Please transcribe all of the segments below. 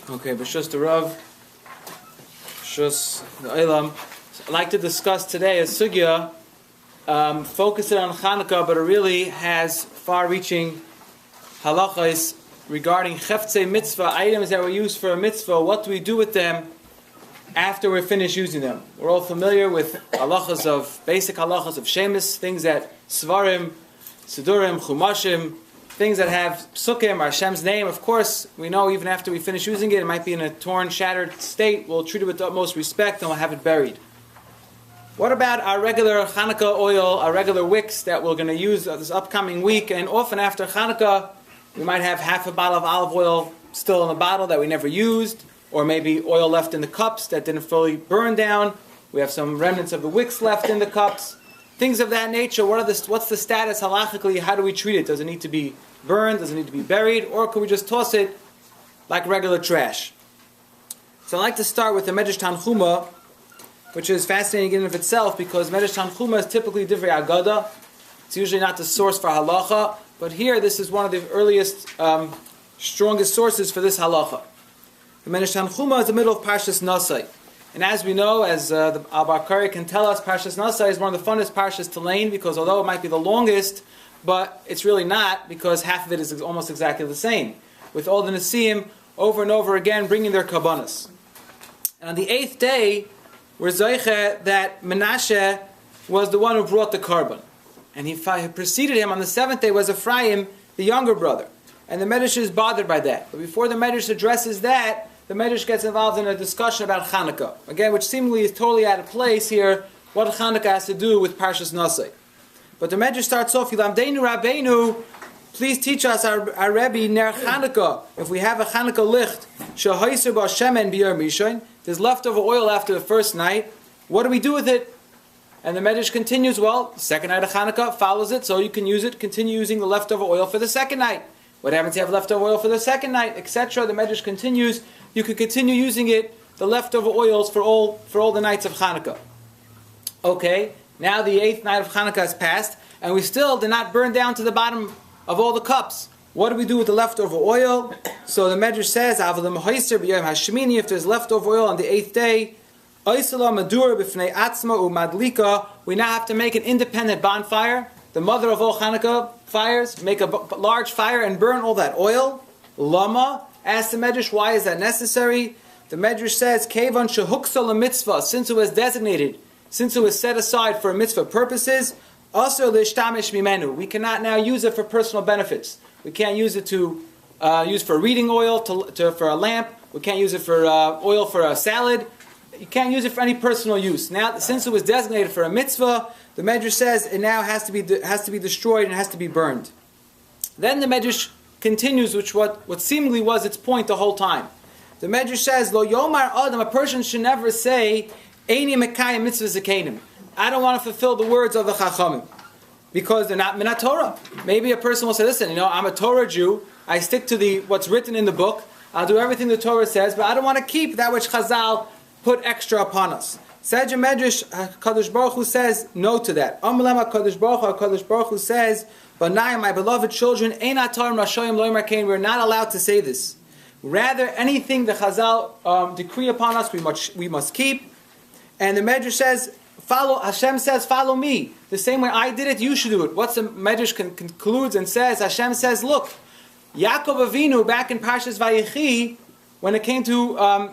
Okay, B'shus the Rav, B'shus the Eilam. I'd like to discuss today a sugya focusing on Chanukah, but it really has far-reaching halachas regarding cheftzei mitzvah, items that were used for a mitzvah. What do we do with them after we're finished using them? We're all familiar with basic halachas of shemis, things that svarim, sidurim, chumashim, things that have psukim, or Hashem's name. Of course, we know even after we finish using it, it might be in a torn, shattered state. We'll treat it with the utmost respect and we'll have it buried. What about our regular Chanukah oil, our regular wicks that we're going to use this upcoming week? And often after Chanukah, we might have half a bottle of olive oil still in the bottle that we never used, or maybe oil left in the cups that didn't fully burn down. We have some remnants of the wicks left in the cups. Things of that nature. What's the status halachically? How do we treat it? Does it need to be burned? Does it need to be buried? Or can we just toss it like regular trash? So I'd like to start with the Medrash Tanchuma, which is fascinating in and of itself, because Medrash Tanchuma is typically divrei agada. It's usually not the source for halacha, but here this is one of the earliest, strongest sources for this halacha. The Medrash Tanchuma is the middle of Parshas Nasai. And as we know, as the Al-Bakari can tell us, Parshas Nasai is one of the funnest Parshas to learn, because although it might be the longest, but it's really not, because half of it is almost exactly the same, with all the Nesiim over and over again bringing their kabbanas. And on the 8th day, we're Zoiche that Menashe was the one who brought the carbon. And he preceded him on the 7th day was Ephraim, the younger brother. And the Medrash is bothered by that. But before the Medrash addresses that, the Medrash gets involved in a discussion about Chanukah. Again, which seemingly is totally out of place here, what Chanukah has to do with Parshas Nasai. But the Medrash starts off, Yilamdeinu Rabbeinu, please teach us, our Rebbe, Ner Chanukah, if we have a Chanukah licht, Shahaiser Ba Shemen B'Yom Rishon, there's leftover oil after the first night, what do we do with it? And the Medrash continues, well, the second night of Chanukah follows it, so you can use it, continue using the leftover oil for the second night. What happens if you have leftover oil for the second night, etc.? The Medrash continues, you can continue using it, the leftover oils for all the nights of Chanukah. Okay, now the 8th night of Chanukah has passed, and we still did not burn down to the bottom of all the cups. What do we do with the leftover oil? So the Medrash says, if there's leftover oil on the 8th day, we now have to make an independent bonfire, the mother of all Chanukah fires, make a large fire and burn all that oil. Lama, ask the Medrash, why is that necessary? The Medrash says, Kevan shehuksa mitzvah, since it was designated, since it was set aside for mitzvah purposes, also lishtamish mimenu. We cannot now use it for personal benefits. We can't use it to use for reading oil, for a lamp. We can't use it for oil for a salad. You can't use it for any personal use. Now, since it was designated for a mitzvah, the Medrash says it now has to be destroyed and has to be burned. Then the Medrash continues, which what seemingly was its point the whole time. The Medrash says, Lo Yomar Adam, a person should never say, Eini Mekayim Mitzvah Zakenim. I don't want to fulfill the words of the Chachamim, because they're not Minat Torah. Maybe a person will say, listen, I'm a Torah Jew, I stick to what's written in the book, I'll do everything the Torah says, but I don't want to keep that which Chazal put extra upon us. Sej Medrash, Kadosh Baruch Hu says no to that. Amalem Kadosh Baruch Hu says, Banai, my beloved children, Eina Torah Rashoyim Loimar Kain. We're not allowed to say this. Rather, anything the Chazal decree upon us, we must keep. And the Medrash says, Hashem says, follow me. The same way I did it, you should do it. What's the Medrash concludes and says? Hashem says, look, Yaakov Avinu, back in Parshas Vayechi, when it came to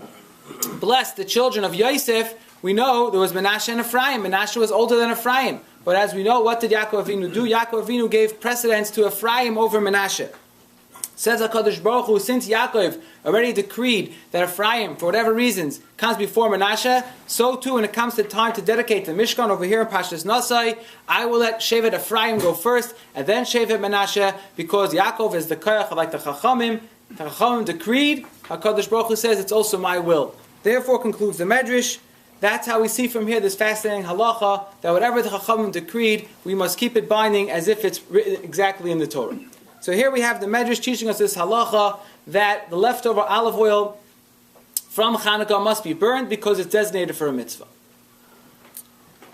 bless the children of Yosef, we know there was Menashe and Ephraim. Menashe was older than Ephraim. But as we know, what did Yaakov Avinu do? Yaakov Avinu gave precedence to Ephraim over Menashe. Says HaKadosh Baruch Hu, since Yaakov already decreed that Ephraim, for whatever reasons, comes before Menashe, so too when it comes to time to dedicate the Mishkan over here in Parshas Nasai, I will let Shevet Ephraim go first, and then Shevet Menashe, because Yaakov is the Koyach like the Chachamim. The Chachamim decreed, HaKadosh Baruch Hu says, it's also my will. Therefore, concludes the Medrash, that's how we see from here this fascinating halacha, that whatever the Chachamim decreed, we must keep it binding as if it's written exactly in the Torah. So here we have the Medrash teaching us this halacha, that the leftover olive oil from Chanukah must be burned because it's designated for a mitzvah.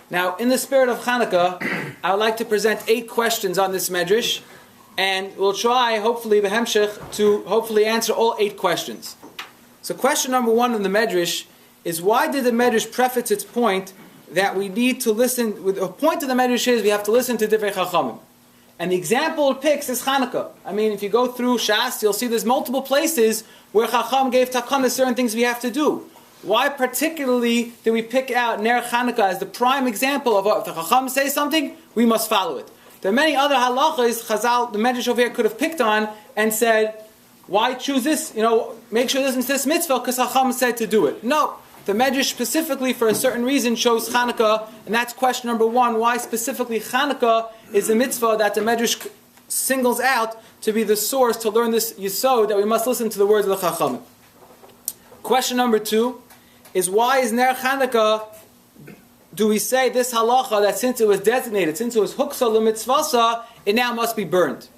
Now, in the spirit of Chanukah, I would like to present 8 questions on this Medrash, and we'll try, hopefully, to hopefully answer all 8 questions. So question number one in the Medrash is, why did the Medrash preface its point that we need to listen? With the point of the Medrash is we have to listen to Divrei Chachamim. And the example it picks is Hanukkah. I mean, if you go through Shas, you'll see there's multiple places where Chacham gave takana certain things we have to do. Why particularly do we pick out Ner Hanukkah as the prime example of what, if the Chacham says something, we must follow it? There are many other halachas Chazal, the Medrash over here, could have picked on and said, why choose this? Make sure to listen to this mitzvah because Chacham said to do it. No. The Medrash specifically, for a certain reason, chose Chanukah, and that's question number one. Why specifically Chanukah is the mitzvah that the Medrash singles out to be the source to learn this yesod, that we must listen to the words of the Chacham. Question number two is, why is Ner Chanukah, do we say this halacha that since it was designated, since it was huksa l'mitzvasa, it now must be burned?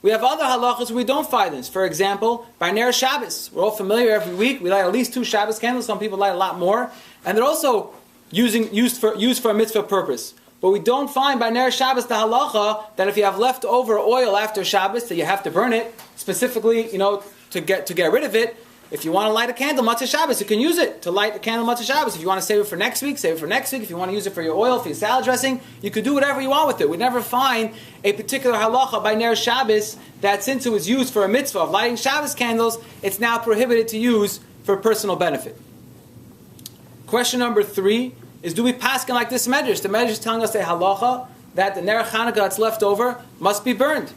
We have other halachas where we don't find this. For example, by Ner Shabbos. We're all familiar every week. We light at least 2 Shabbos candles. Some people light a lot more. And they're also used for a mitzvah purpose. But we don't find by Ner Shabbos the halacha that if you have leftover oil after Shabbos, that you have to burn it, specifically, to get rid of it. If you want to light a candle, Matzah Shabbos, you can use it to light a candle Matzah Shabbos. If you want to save it for next week, save it for next week. If you want to use it for your oil, for your salad dressing, you could do whatever you want with it. We never find a particular halacha by Ner Shabbos that since it was used for a mitzvah of lighting Shabbos candles, it's now prohibited to use for personal benefit. Question number 3 is, do we paskin like this Medrash? The Medrash is telling us a halacha that the Ner Chanukah that's left over must be burned.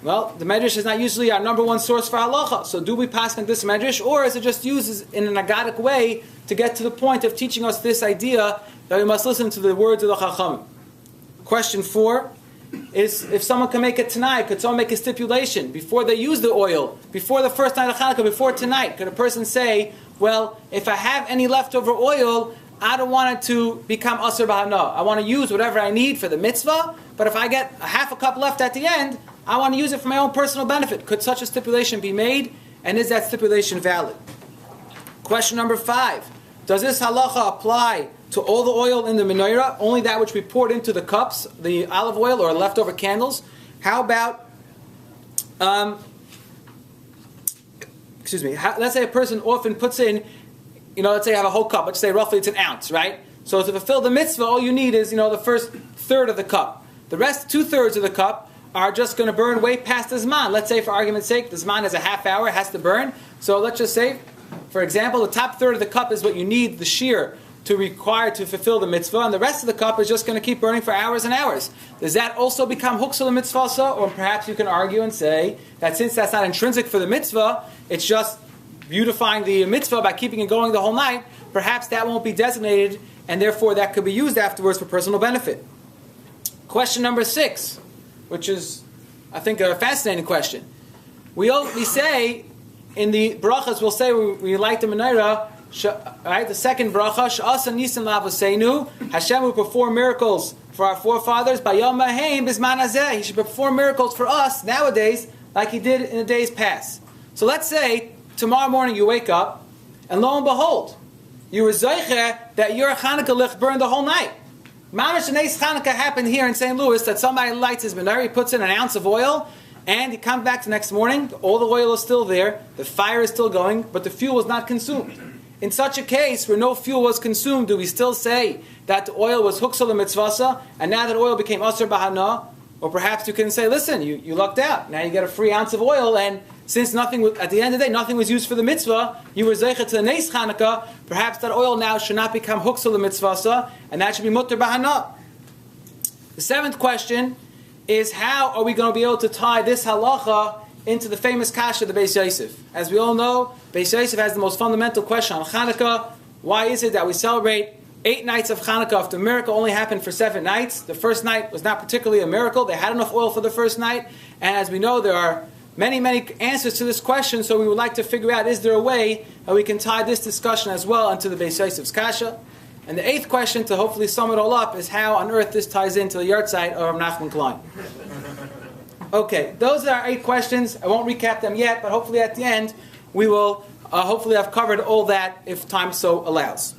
Well, the Medrash is not usually our number one source for halacha. So do we pass on this Medrash, or is it just used in an agadic way to get to the point of teaching us this idea that we must listen to the words of the Chachamim? Question 4 is, if someone can make it tonight, could someone make a stipulation before they use the oil, before the first night of Hanukkah, before tonight? Could a person say, well, if I have any leftover oil, I don't want it to become asur b'hana. I want to use whatever I need for the mitzvah, but if I get a half a cup left at the end, I want to use it for my own personal benefit. Could such a stipulation be made? And is that stipulation valid? Question number 5. Does this halacha apply to all the oil in the menorah, only that which we poured into the cups, the olive oil or leftover candles? How about, let's say a person often puts in, let's say you have a whole cup, let's say roughly it's an ounce, right? So to fulfill the mitzvah, all you need is, the first third of the cup. The rest 2/3 of the cup are just going to burn way past the Zman. Let's say, for argument's sake, the Zman is a half hour, it has to burn. So let's just say, for example, the top third of the cup is what you need the shiur to require to fulfill the mitzvah, and the rest of the cup is just going to keep burning for hours and hours. Does that also become huksa mitzvah? Or perhaps you can argue and say that since that's not intrinsic for the mitzvah, it's just beautifying the mitzvah by keeping it going the whole night, perhaps that won't be designated, and therefore that could be used afterwards for personal benefit. Question number 6. Which is, I think, a fascinating question. We say, in the brachas, we'll say we light the menorah, right? The second bracha, Sh'asa Nisan La'avoseinu, Hashem will perform miracles for our forefathers, Bayom Mahem Bizman Hazeh. He should perform miracles for us nowadays, like He did in the days past. So let's say, tomorrow morning you wake up, and lo and behold, you were zeicher that your Chanukah lich burned the whole night. Mamash Nes Chanukah happened here in St. Louis, that somebody lights his menorah, he puts in an ounce of oil, and he comes back the next morning, all the oil is still there, the fire is still going, but the fuel was not consumed. In such a case, where no fuel was consumed, do we still say that the oil was huksa l'mitzvasa, and now that oil became asur b'hana? Or perhaps you can say, listen, you lucked out, now you get a free ounce of oil, and since at the end of the day, nothing was used for the mitzvah, you were zeicha to the Nes Chanukah, perhaps that oil now should not become huksa l'mitzvasa, and that should be mutter b'hana. The 7th question is, how are we going to be able to tie this halacha into the famous kasha of the Beis Yosef? As we all know, Beis Yosef has the most fundamental question on Chanukah. Why is it that we celebrate 8 nights of Chanukah if the miracle only happened for 7 nights? The first night was not particularly a miracle. They had enough oil for the first night. And as we know, there are many, many answers to this question, so we would like to figure out, is there a way that we can tie this discussion as well into the Beis Yosef's kasha? And the 8th question, to hopefully sum it all up, is how on earth this ties into the Yarthzeit of Nachman Klein. Okay, those are our 8 questions. I won't recap them yet, but hopefully at the end we will hopefully have covered all that if time so allows.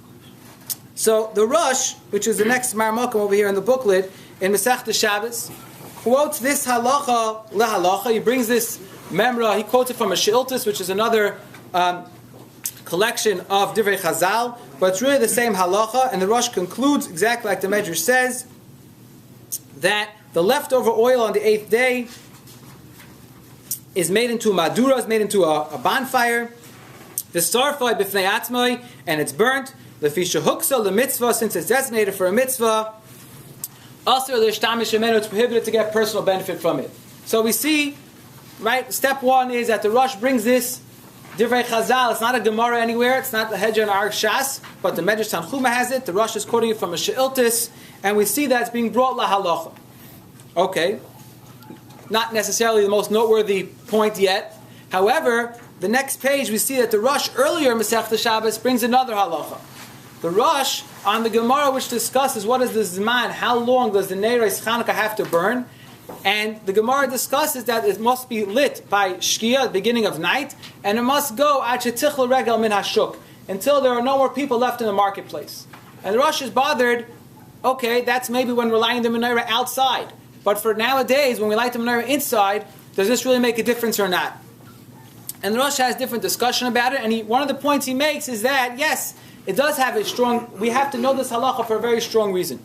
So the Rosh, which is the next Marmakum over here in the booklet, in Masechta Shabbos, quotes this halacha lehalacha. He brings this memra, he quotes it from a Sheiltis, which is another collection of Divrei Chazal, but it's really the same halacha, and the Rosh concludes exactly like the Medrash says, that the leftover oil on the 8th day is made into madura, is made into a bonfire, the starfai b'fnei atzmai, and it's burnt, the fisha huksa, the mitzvah, since it's designated for a mitzvah, also it's prohibited to get personal benefit from it. So we see, right, step one is that the Rosh brings this Divrei Chazal. It's not a Gemara anywhere, it's not the Hedger and Ark Shas, but the Medrash Tanchuma has it. The Rosh is quoting it from a She'iltis, and we see that it's being brought la halacha. Okay, not necessarily the most noteworthy point yet. However, the next page we see that the Rosh earlier in Masechta Shabbos brings another halacha. The Rosh on the Gemara which discusses what is the Zman, how long does the Neiros Chanukah have to burn, and the Gemara discusses that it must be lit by Shkia, the beginning of night, and it must go ad shetichel regel min hashuk, until there are no more people left in the marketplace. And the Rosh is bothered, okay, that's maybe when we're lighting the menorah outside. But for nowadays, when we light the menorah inside, does this really make a difference or not? And the Rosh has different discussion about it, and one of the points he makes is that, yes, it does have a strong, we have to know this halacha for a very strong reason.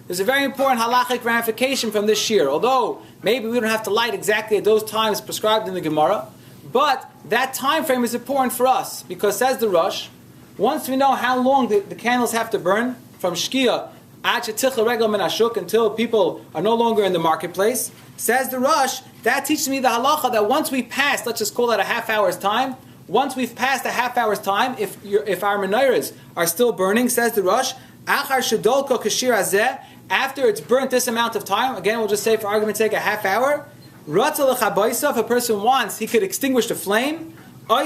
There's a very important halachic ramification from this shiur, although maybe we don't have to light exactly at those times prescribed in the Gemara, but that time frame is important for us, because says the Rosh, once we know how long the candles have to burn, from Shkia ad shetichel regel min hashuk, until people are no longer in the marketplace, says the Rosh, that teaches me the halacha that once we pass, let's just call that a half hour's time, once we've passed a half hour's time, if our menorahs are still burning, says the Rosh, achar shedolko kashir hazeh, after it's burnt this amount of time, again we'll just say for argument's sake a half hour, ratzah lechaboisa, if a person wants, he could extinguish the flame, or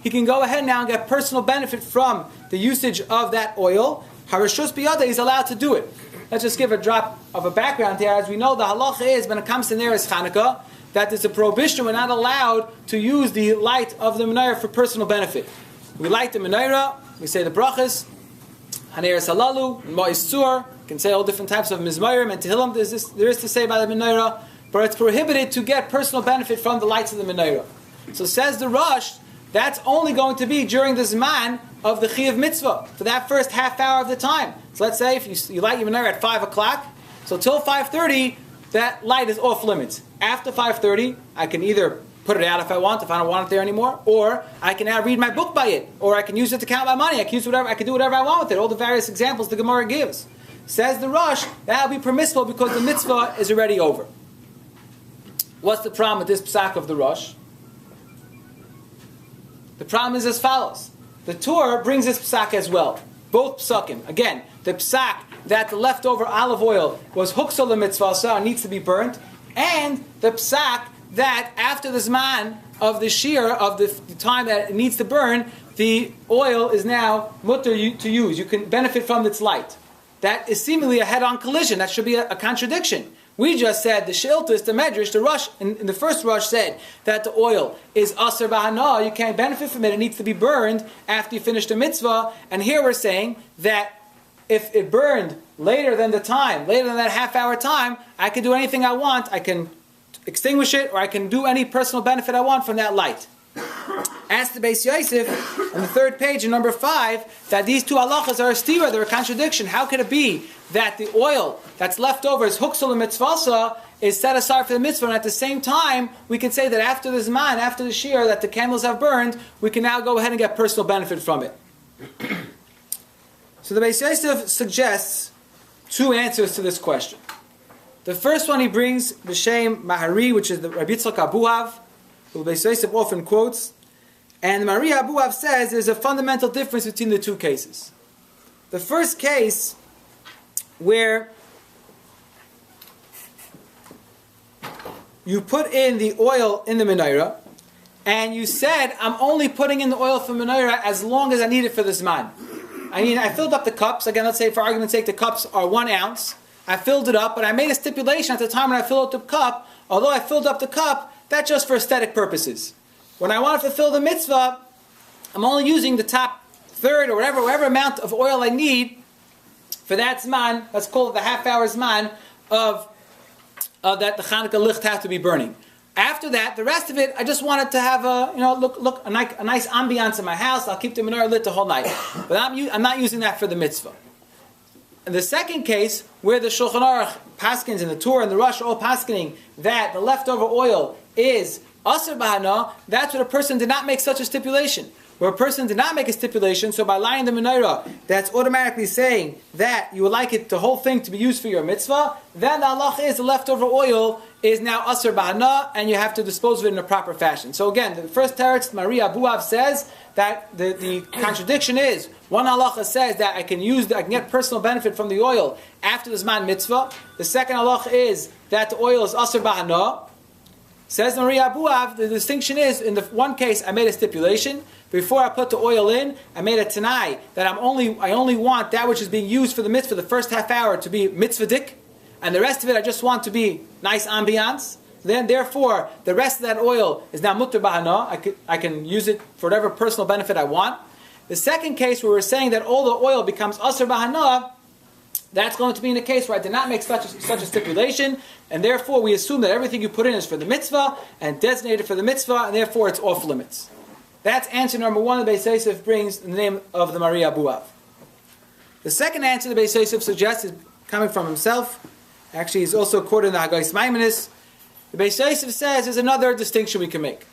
he can go ahead now and get personal benefit from the usage of that oil. Harashus biyada, he's allowed to do it. Let's just give a drop of a background here. As we know, the halacha is, when it comes to Neiros Chanukah, that there's a prohibition, we're not allowed to use the light of the menorah for personal benefit. We light the menorah, we say the brachas, Haneres halalu, Ma'is Tzur, you can say all different types of mizmayim and tehillim, there is to say by the menorah, but it's prohibited to get personal benefit from the lights of the menorah. So says the Rosh, that's only going to be during the Zman of the Chiyuv Mitzvah, for that first half hour of the time. So let's say if you light your menorah at 5 o'clock, so till 5:30, that light is off limits. After 5:30, I can either put it out if I want, if I don't want it there anymore, or I can now read my book by it, or I can use it to count my money, I can do whatever I want with it, all the various examples the Gemara gives. Says the Rosh, that will be permissible because the mitzvah is already over. What's the problem with this psak of the Rosh? The problem is as follows. The Torah brings this psak as well. Both psakim. Again, the psak that the leftover olive oil was huksal mitzvah, needs to be burnt, and the psak that after the zman of the shiur, of the time that it needs to burn, the oil is now mutter to use. You can benefit from its light. That is seemingly a head-on collision. That should be a contradiction. We just said the She'iltis, the Medrash, the Rosh, in the first Rosh said that the oil is aser b'hana, you can't benefit from it, it needs to be burned after you finish the mitzvah. And here we're saying that if it burned later than the time, later than that half hour time, I can do anything I want, I can extinguish it, or I can do any personal benefit I want from that light. Ask the Beis Yosef on the third page in number 5 that these two halachas are a stira, they're a contradiction. How could it be that the oil that's left over is huksal mitzvasa, is set aside for the mitzvah, and at the same time we can say that after the zman, after the shiur, that the candles have burned, we can now go ahead and get personal benefit from it. So the Beis Yosef suggests 2 answers to this question. The first one he brings b'shem Mahari, which is the Rabbi Yitzchak Abuhav, who Beis Yosef often quotes, and Mahari Abuhav says there's a fundamental difference between the 2 cases. The first case, where you put in the oil in the menorah, and you said, I'm only putting in the oil for menorah as long as I need it for the zman. I filled up the cups. Again, let's say for argument's sake, the cups are 1 ounce. I filled it up, but I made a stipulation at the time when I filled up the cup, although I filled up the cup, that's just for aesthetic purposes. When I want to fulfill the mitzvah, I'm only using the top third or whatever amount of oil I need for that zman, let's call it the half hour zman, of that the Chanukah licht has to be burning. After that, the rest of it, I just wanted to have a nice ambiance in my house. I'll keep the menorah lit the whole night. But I'm not using that for the mitzvah. In the second case, where the Shulchan Aruch paskins and the Torah and the Rosh are all paskening that the leftover oil is Asr Bahana, that's where a person did not make such a stipulation. Where a person did not make a stipulation, so by lighting the menorah, that's automatically saying that you would like it, the whole thing, to be used for your mitzvah, then the halacha is the leftover oil is now Asr Bahana, and you have to dispose of it in a proper fashion. So again, the first teretz, Maria Abuav says that the contradiction is, one halacha says that I can get personal benefit from the oil after the Zman mitzvah. The second halacha is that the oil is Asr Bahana. Says Maria Abuav, the distinction is, in the one case I made a stipulation, before I put the oil in, I made a tanai, that I only want that which is being used for the mitzvah, the first half hour, to be mitzvahdik, and the rest of it I just want to be nice ambiance. Then therefore, the rest of that oil is now mutter bahana, I can use it for whatever personal benefit I want. The second case where we're saying that all the oil becomes asr bahana, that's going to be in a case where I did not make such a stipulation, and therefore we assume that everything you put in is for the mitzvah, and designated for the mitzvah, and therefore it's off limits. That's answer number one the Beis Yosef brings in the name of the Maria Abuav. The second answer the Beis Yosef suggests is coming from himself. Actually, he's also quoted in the Hagais Maimonides. The Beis Yosef says there's another distinction we can make.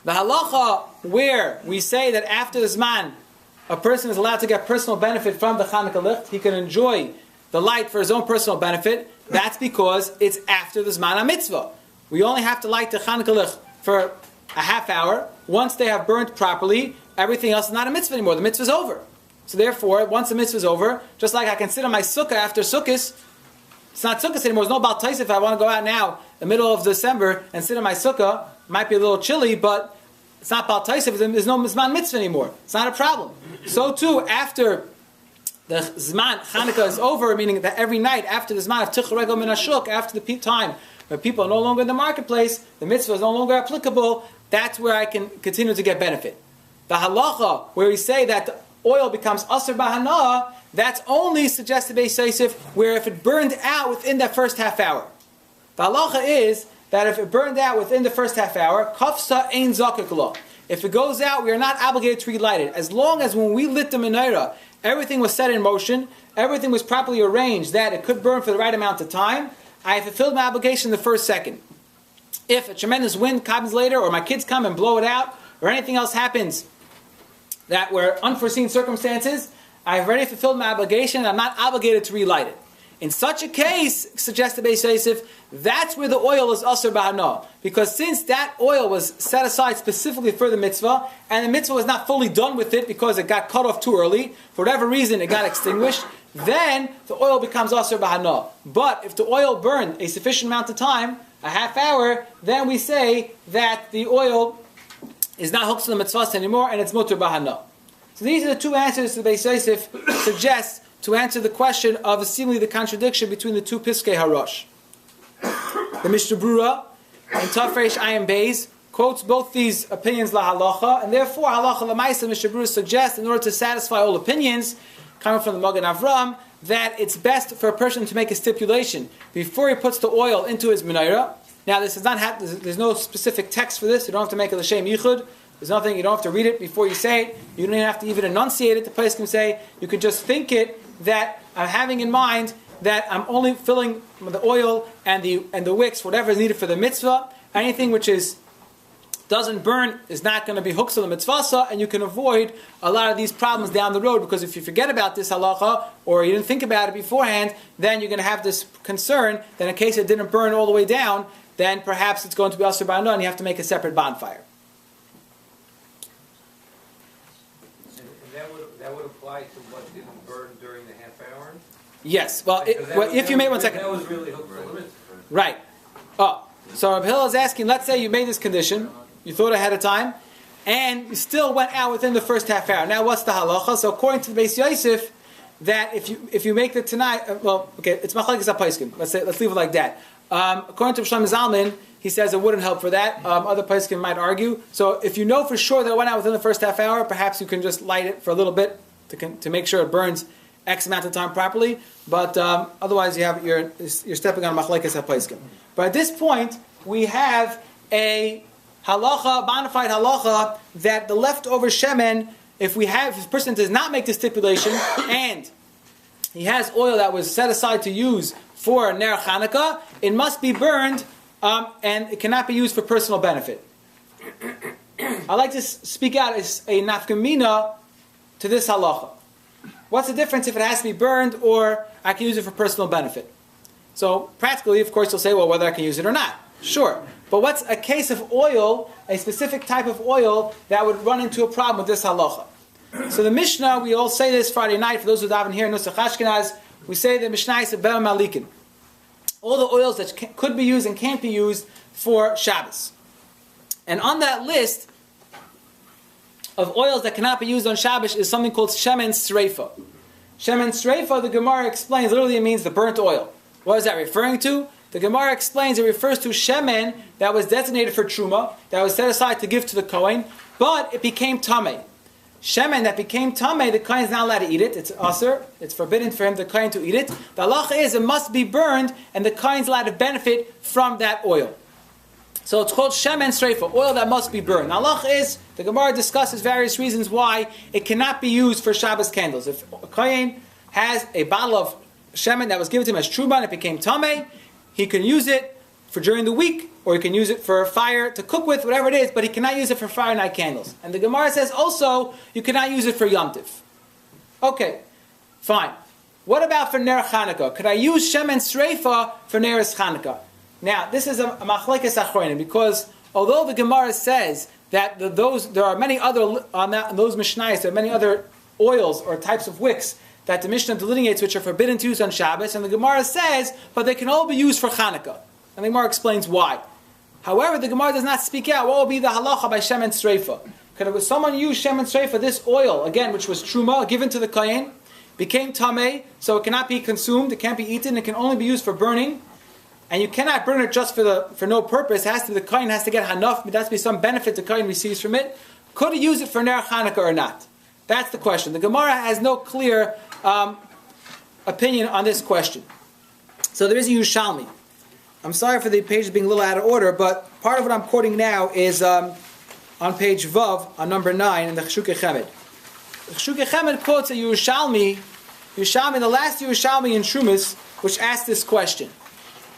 The halacha where we say that after the Zman, a person is allowed to get personal benefit from the Chanukah licht, he can enjoy the light for his own personal benefit, that's because it's after the Zman HaMitzvah. We only have to light the Chanukah licht for a half hour. Once they have burnt properly, everything else is not a mitzvah anymore. The mitzvah is over. So therefore, once the mitzvah is over, just like I can sit on my sukkah after sukkahs, it's not sukkahs anymore. There's no Baal Taisif. If I want to go out now, in the middle of December, and sit on my sukkah, it might be a little chilly, but it's not Baal Taisif. There's no Zman mitzvah anymore. It's not a problem. So too, after the Zman Chanukah is over, meaning that every night after the Zman of Tichur Regel Min HaShuk, after the time when people are no longer in the marketplace, the mitzvah is no longer applicable, that's where I can continue to get benefit. The halacha, where we say that the oil becomes Asr Bahana, that's only suggested Beis Yosef where if it burned out within that first half hour. The halacha is that if it burned out within the first half hour, Kafsa Ein Zakik Lo. If it goes out, we are not obligated to relight it. As long as when we lit the menorah, everything was set in motion, everything was properly arranged that it could burn for the right amount of time, I have fulfilled my obligation in the first second. If a tremendous wind comes later, or my kids come and blow it out, or anything else happens that were unforeseen circumstances, I have already fulfilled my obligation and I'm not obligated to relight it. In such a case, suggested Beis Yosef, that's where the oil is Asr Bahana. Because since that oil was set aside specifically for the mitzvah, and the mitzvah was not fully done with it because it got cut off too early, for whatever reason it got extinguished, then the oil becomes Asr Bahana. But if the oil burned a sufficient amount of time, a half hour, then we say that the oil is not hooked to the mitzvahs anymore, and it's mutter bahana. So these are the two answers the Beis Yosef suggests to answer the question of seemingly the contradiction between the two Piskei Harosh. The Mishnah Brura and Tafresh Ayin Beis quotes both these opinions la halacha, and therefore halacha lamaisa Mishnah Brura suggests, in order to satisfy all opinions coming from the Magen Avram, that it's best for a person to make a stipulation before he puts the oil into his menorah. Now, this is not there's no specific text for this. You don't have to make a l'shem yichud. There's nothing. You don't have to read it before you say it. You don't even have to even enunciate it. The place can say you could just think it that I'm having in mind that I'm only filling the oil and the wicks, whatever is needed for the mitzvah. Anything which doesn't burn is not going to be hooked to the mitzvah, and you can avoid a lot of these problems down the road, because if you forget about this halacha or you didn't think about it beforehand, then you're going to have this concern that in case it didn't burn all the way down, then perhaps it's going to be Asr Bahana and you have to make a separate bonfire. And that would apply to what didn't burn during the half hour? Yes. Well, if you made one second. That was really hooked to the mitzvah. Right. Oh, so Rabbi Hillel is asking, let's say you made this condition, you thought ahead of time, and you still went out within the first half hour. Now what's the halacha? So according to the Beis Yosef, that if you make the tonight, it's machlekes hapaiskim. Let's leave it like that. According to Shlomo Zalman, he says it wouldn't help for that. Other paiskim might argue. So if you know for sure that it went out within the first half hour, perhaps you can just light it for a little bit to make sure it burns X amount of time properly. But otherwise, you're stepping on machlekes hapaiskim. But at this point, we have a halacha, bona fide halacha, that the leftover shemen, if the person does not make the stipulation, and he has oil that was set aside to use for Ner Chanukah, it must be burned, and it cannot be used for personal benefit. I'd like to speak out as a nafkamina to this halacha. What's the difference if it has to be burned or I can use it for personal benefit? So practically, of course, you'll say, well, whether I can use it or not. Sure. But what's a case of oil, a specific type of oil, that would run into a problem with this halacha? So the Mishnah, we all say this Friday night, for those who daven here in Nusach Ashkenaz, we say the Mishnah is Bel Malikin. All the oils that could be used and can't be used for Shabbos. And on that list of oils that cannot be used on Shabbos is something called Shemen Sreifa. Shemen Sreifa, the Gemara explains, literally it means the burnt oil. What is that referring to? The Gemara explains it refers to Shemen that was designated for Truma, that was set aside to give to the Kohen, but it became Tameh. Shemen that became Tameh, the Kohen is not allowed to eat it. It's Asr. It's forbidden for him, the Kohen, to eat it. The halacha is it must be burned, and the Kohen is allowed to benefit from that oil. So it's called Shemen Sreifa, oil that must be burned. Now, halacha is, the Gemara discusses various reasons why it cannot be used for Shabbos candles. If a Kohen has a bottle of Shemen that was given to him as Truma and it became Tameh, he can use it for during the week, or he can use it for fire to cook with, whatever it is, but he cannot use it for fire night candles. And the Gemara says also, you cannot use it for Yom Tiv. Okay, fine. What about for Ner Chanukah? Could I use Shemen Sreifa for Ner Chanukah? Now, this is a machlekes achronim, because although the Gemara says that there are many other, on those Mishnayos, there are many other oils or types of wicks that the Mishnah delineates which are forbidden to use on Shabbos, and the Gemara says, but they can all be used for Chanukah. And the Gemara explains why. However, the Gemara does not speak out what will be the halacha by Shemen Sreifa. Could someone use Shemen Sreifa, this oil, again, which was Truma, given to the Kohen, became Tameh, so it cannot be consumed, it can't be eaten, it can only be used for burning, and you cannot burn it just for no purpose. It has to be, the Kohen has to get hanaf, but there has to be some benefit the Kohen receives from it. Could he use it for Ner Chanukah or not? That's the question. The Gemara has no clear opinion on this question. So there is a Yerushalmi. I'm sorry for the pages being a little out of order, but part of what I'm quoting now is on page Vav, on number 9, in the Cheshukei Chemed. The Cheshukei Chemed quotes a Yerushalmi, the last Yerushalmi in Trumas, which asked this question.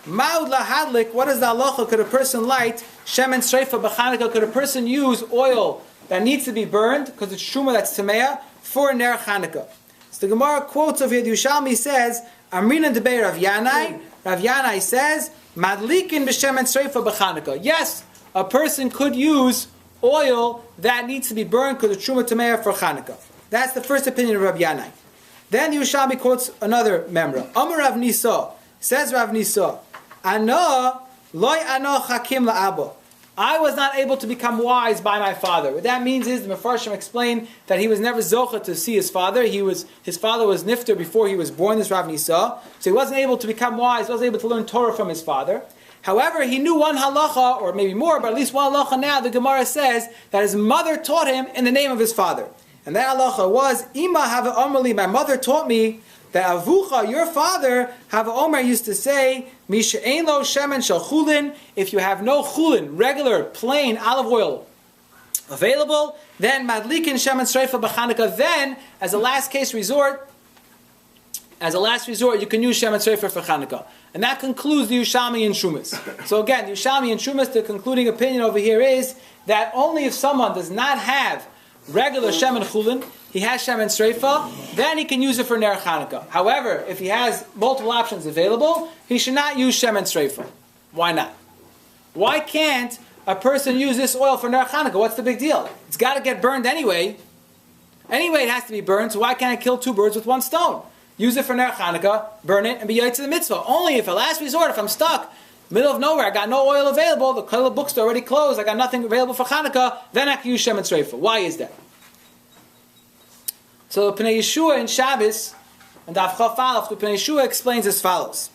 Ma'ud lahadlik, what is the halacha? Could a person light Shemen Sreifa b'Chanukah? Could a person use oil that needs to be burned, because it's Truma, that's Tameah, for Ner Chanukah? So the Gemara quotes over here, the Yerushalmi says, Amrina debei Rav Yanai. Rav Yanai says, Madlikin b'Shemen Sreifa b'Chanukah. Yes, a person could use oil that needs to be burned because it's Truma Tameah for Chanukah. That's the first opinion of Rav Yanai. Then the Yerushalmi quotes another memra. Amar Rav Nisa, says Rav Nisa, Ano loy ano chakim la'abo. I was not able to become wise by my father. What that means is, the Mefarshim explain that he was never zocha to see his father. His father was nifter before he was born, this Rav Nisa. So he wasn't able to become wise, wasn't able to learn Torah from his father. However, he knew one halacha, or maybe more, but at least one halacha now, the Gemara says that his mother taught him in the name of his father. And that halacha was, Ima hava omali, my mother taught me that avucha, your father, Hava Omer used to say, Misha ein lo shemen shel chulin, if you have no chulin, regular, plain olive oil available, then madlikin shemen sreifa b'Chanukah, then, as a last resort, you can use shemen sreifa for Chanukah. And that concludes the Yerushalmi and Shumas. So again, the Yerushalmi and Shumas, the concluding opinion over here is that only if someone does not have regular shemen chulin, he has shemen sreifa, then he can use it for Ner Chanukah. However, if he has multiple options available, he should not use shemen sreifa. Why not? Why can't a person use this oil for Ner Chanukah? What's the big deal? It's got to get burned anyway. Anyway, it has to be burned, so why can't I kill two birds with one stone? Use it for Ner Chanukah, burn it, and be yaitz to the mitzvah. Only if, a last resort, if I'm stuck, middle of nowhere, I got no oil available, the Kollel bookstore already closed, I got nothing available for Chanukah, then I can use shemen sreifa. Why is that? So the Pnei Yeshua in Shabbos, and Daf Chaf Aleph, the Pnei Yeshua explains as follows.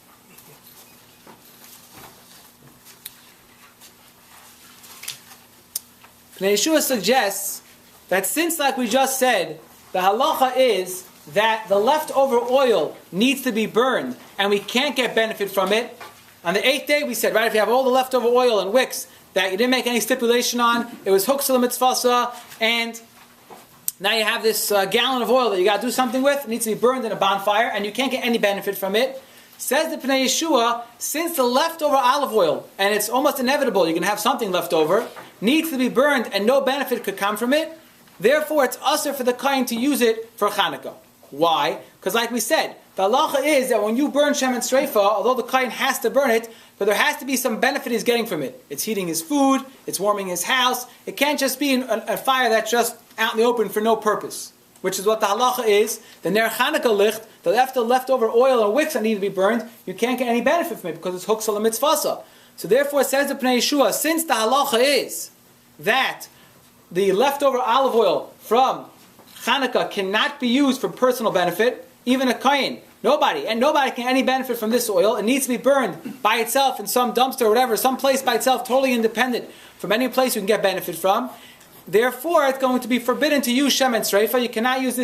Pnei Yeshua suggests that since, like we just said, the halacha is that the leftover oil needs to be burned, and we can't get benefit from it, On the 8th day, we said, right, if you have all the leftover oil and wicks that you didn't make any stipulation on, it was huksel mitzvasa, and now you have this gallon of oil that you got to do something with. It needs to be burned in a bonfire, and you can't get any benefit from it. Says the Pnei Yeshua, since the leftover olive oil, and it's almost inevitable you're going to have something left over, needs to be burned and no benefit could come from it, therefore it's usher for the kohen to use it for Chanukah. Why? Because like we said, the halacha is that when you burn shemen sreifa, although the kohen has to burn it, but there has to be some benefit he's getting from it. It's heating his food, it's warming his house. It can't just be a fire that's just out in the open for no purpose, which is what the halacha is. The ner Chanukah licht, the leftover oil and wicks that need to be burned, you can't get any benefit from it because it's huksal mitzvasa. So therefore, says the Pnei Yeshua, since the halacha is that the leftover olive oil from Chanukah cannot be used for personal benefit, even a kohen, nobody can get any benefit from this oil. It needs to be burned by itself in some dumpster or whatever, some place by itself, totally independent from any place you can get benefit from. Therefore, it's going to be forbidden to use shemen sreifa. You cannot use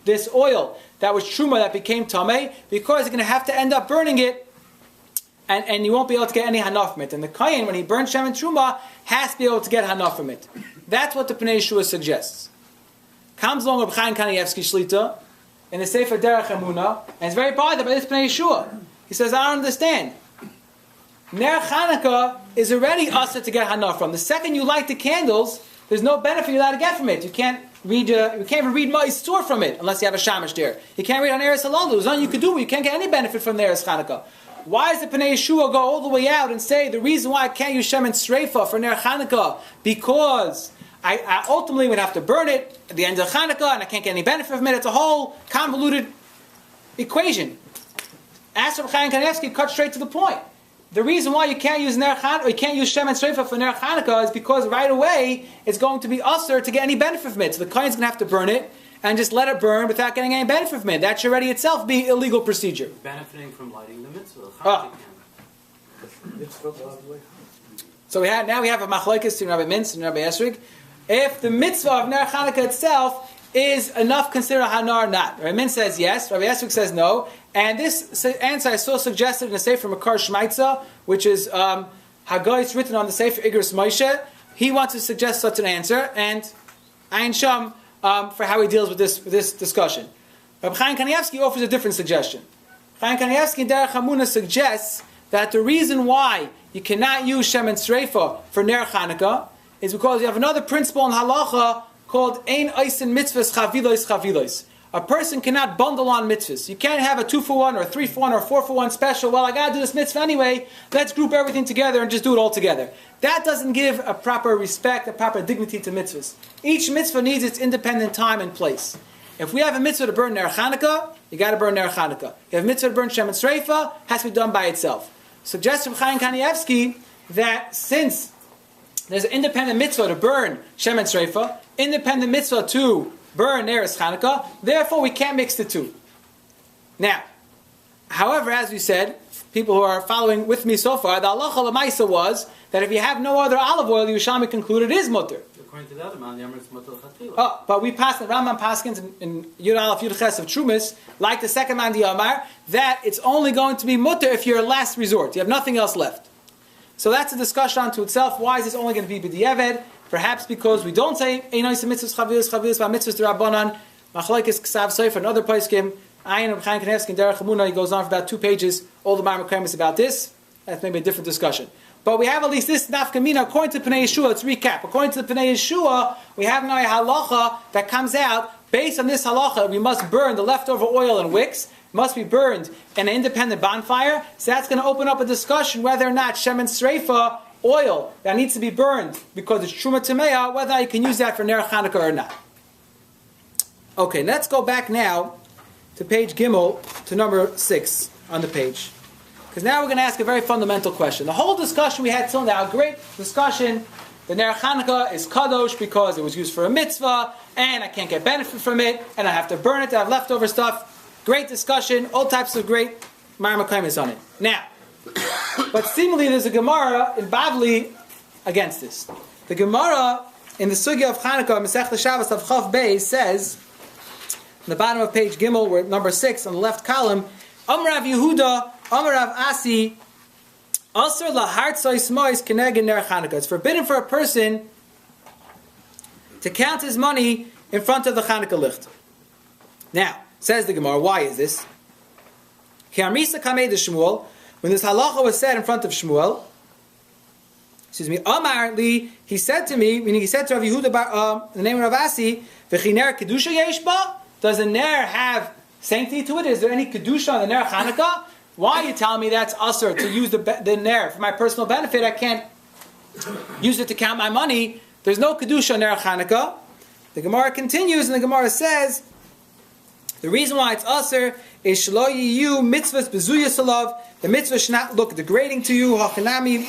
this oil that was truma that became tameh, because you're going to have to end up burning it, and you won't be able to get any hana from it. And the kohen, when he burns shemen truma, has to be able to get hana from it. That's what the Pnei Yeshua suggests. Comes along Reb Chaim Kanievsky Shlita in the Sefer Derech Emunah, and it's very bothered by this Pnei Yeshua. He says, I don't understand. Ner Chanukah is already usher to get hana from. The second you light the candles, there's no benefit you're allowed to get from it. You can't even read Ma'isur from it unless you have a shamash there. You can't read on Eretz Halal. There's nothing you could do, but you can't get any benefit from the Eretz Chanukah. Why does the Pnei Yeshua go all the way out and say the reason why I can't use shemen sreifa for Ner Chanukah because I ultimately would have to burn it at the end of Chanukah and I can't get any benefit from it? It's a whole convoluted equation. Ask Reb Chaim Kanievsky, cut straight to the point. The reason why you can't use shemen sreifa for Ner Chanukah is because right away it's going to be usher to get any benefit from it. So the kohen's going to have to burn it and just let it burn without getting any benefit from it. That should already itself be illegal procedure. Benefiting from lighting the mitzvah. So we have a machlokes to Rabbi Mintz and Rabbi Esrig. If the mitzvah of Ner Chanukah itself is enough considered hana or not. Rabbi Mintz says yes, Rabbi Esrig says no. And this answer I saw suggested in the Sefer Makar Shmaitza, which is Haggais written on the Sefer Igros Moshe. He wants to suggest such an answer, and Ayin Sham for how he deals with this discussion. Rabbi Chaim Kanievsky offers a different suggestion. Chaim Kanievsky in Derech Emunah suggests that the reason why you cannot use shemen sreifa for Ner Chanukah is because you have another principle in halacha called Ein Eisen Mitzvahs Chavilos Chavilos. A person cannot bundle on mitzvahs. You can't have a 2-for-1 or a 3-for-1 or a 4-for-1 special. Well, I got to do this mitzvah anyway. Let's group everything together and just do it all together. That doesn't give a proper respect, a proper dignity to mitzvahs. Each mitzvah needs its independent time and place. If we have a mitzvah to burn Ner Chanukah, you got to burn Ner Chanukah. If you have a mitzvah to burn shemen sreifa, has to be done by itself. Suggests Reb Chaim Kanievsky that since there's an independent mitzvah to burn shemen sreifa, independent mitzvah to burn Eretz Chanukah, therefore we can't mix the two. Now, however, as we said, people who are following with me so far, the halacha l'maisa was that if you have no other olive oil, you Yerushalmi concluded it is mutter. According to the other man, the Amr is mutter l'chatchila. But we passed the Rambam Paskins in Yud Aleph Yud Ches of Trumas, like the second man the Amar, that it's only going to be mutter if you're a last resort. You have nothing else left. So that's a discussion unto itself. Why is this only going to be b'diavad? Perhaps because we don't say Einois mitzvahs chavilos chavilos by mitzvahs d'Rabbanan. Machlokes Ksav Sofer, another poskim. Ayin Reb Chaim Kanievsky in Derech Emunah. He goes on for about 2 pages. All the Marmar Kremis about this. That's maybe a different discussion. But we have at least this nafkamina according to Pnei Yeshua. Let's recap. According to the Pnei Yeshua, we have now a halacha that comes out based on this halacha. We must burn the leftover oil and wicks. Must be burned in an independent bonfire. So that's going to open up a discussion whether or not shemen sreifa, oil that needs to be burned because it's truma tameya, whether you can use that for Ner Chanukah or not. Okay, let's go back now to page Gimel, to number 6 on the page. Because now we're going to ask a very fundamental question. The whole discussion we had till now, great discussion, the Ner Chanukah is kadosh because it was used for a mitzvah, and I can't get benefit from it, and I have to burn it to have leftover stuff. Great discussion, all types of great Marmar Kremis on it. Now, but seemingly there's a Gemara in Bavli against this. The Gemara in the Sugya of Chanukah, Masech Shabbos of Chav Bey, says, on the bottom of page Gimel, number 6, on the left column, Amrav Yehuda, Amrav Asi, Asr lahartzai smois keneged ner Chanukah. It's forbidden for a person to count his money in front of the Chanukah licht. Now, says the Gemara, why is this? When this halacha was said in front of Shmuel, Amar li, he said to me, meaning he said to Rav Yehuda, the name of Rav Asi, V'chiner kedusha yesh ba? Does the ner have sanctity to it? Is there any kedusha on the ner Chanukah? Why are you telling me that's usher to use the ner for my personal benefit? I can't use it to count my money. There's no kedusha on ner Chanukah. The Gemara continues, and the Gemara says, the reason why it's usher is shlo yiyu mitzvahs bezuyas alav. The mitzvah should not look degrading to you. Hachanami.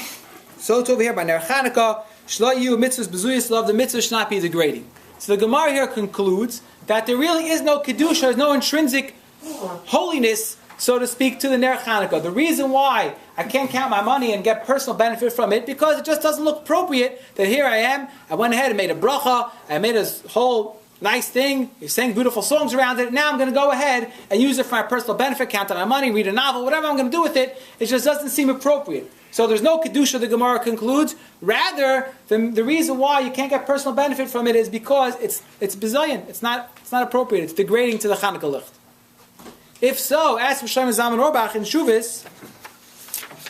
So it's over here by ner Chanukah. Shlo yiyu mitzvahs bezuyas alav. The mitzvah should not be degrading. So the Gemara here concludes that there really is no kedusha, there's no intrinsic holiness, so to speak, to the ner Chanukah. The reason why I can't count my money and get personal benefit from it, because it just doesn't look appropriate that here I am, I went ahead and made a bracha, I made a whole nice thing, you sang beautiful songs around it, now I'm going to go ahead and use it for my personal benefit, count on my money, read a novel, whatever I'm going to do with it, it just doesn't seem appropriate. So there's no kedusha, the Gemara concludes. Rather, the reason why you can't get personal benefit from it is because it's bizayon. It's not appropriate. It's degrading to the Chanukah licht. If so, as for Shlomo Zalman Auerbach in Shuvas,